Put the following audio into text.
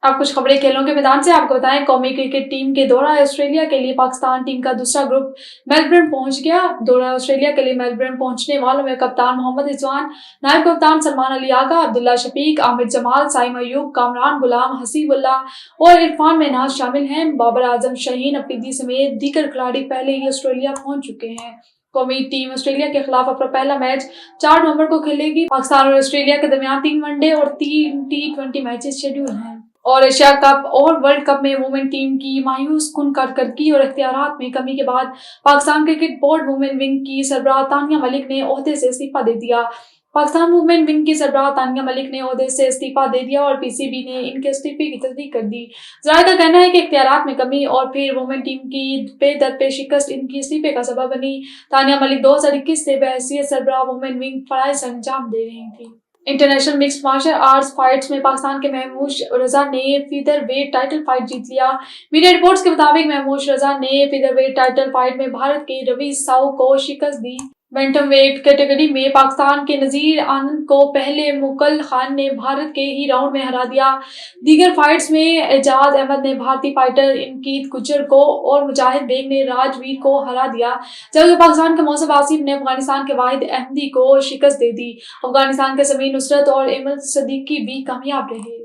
اب کچھ خبریں کھیلوں کے میدان سے آپ کو بتائیں، قومی کرکٹ ٹیم کے دورہ آسٹریلیا کے لیے پاکستان ٹیم کا دوسرا گروپ میلبرن پہنچ گیا۔ دورہ آسٹریلیا کے لیے میلبرن پہنچنے والوں میں کپتان محمد رضوان، نائب کپتان سلمان علی آغا، عبداللہ شفیق، عامر جمال، سائم ایوب، کامران غلام، حسیب اللہ اور عرفان منہاج شامل ہیں۔ بابر اعظم، شہین افریدی سمیت دیگر کھلاڑی پہلے ہی آسٹریلیا پہنچ چکے ہیں۔ قومی ٹیم آسٹریلیا کے خلاف اپنا پہلا میچ 4 نومبر کو کھیلے گی۔ پاکستان اور آسٹریلیا کے درمیان 3 ون ڈے اور 3 T20 میچز شیڈول ہیں۔ اور ایشیا کپ اور ورلڈ کپ میں وومن ٹیم کی مایوس کن کارکردگی اور اختیارات میں کمی کے بعد Pakistan cricket board women wing کی سربراہ تانیہ ملک نے عہدے سے استعفیٰ دے دیا۔ پاکستان وومن ونگ کی سربراہ تانیہ ملک نے عہدے سے استعفیٰ دے دیا اور پی سی بی نے ان کے استعفے کی تصدیق کر دی۔ ذرائع کا کہنا ہے کہ اختیارات میں کمی اور پھر وومن ٹیم کی پے در پے شکست ان کی استعفے کا سبب بنی۔ تانیہ ملک 2021 سے بحیثیت سربراہ وومن ونگ فرائض انجام دے رہی تھیں۔ International mixed martial arts fights میں پاکستان کے محموش رضا نے فیدر ویٹ ٹائٹل فائٹ جیت لیا۔ میڈیا رپورٹس کے مطابق محموش رضا نے فیدر ویٹ ٹائٹل فائٹ میں بھارت کے روی ساؤ کو شکست دی۔ بینٹم ویٹ کیٹیگری میں پاکستان کے نذیر آنند کو پہلے مغل خان نے بھارت کے ہی راؤنڈ میں ہرا دیا۔ دیگر فائٹس میں اعجاز احمد نے بھارتی فائٹر انکت گجر کو اور مجاہد بیگ نے راج ویر کو ہرا دیا، جبکہ پاکستان کے موصف آصف نے افغانستان کے واحد احمدی کو شکست دے دی۔ افغانستان کے سمیع نصرت اور ایمل صدیقی بھی کامیاب رہے۔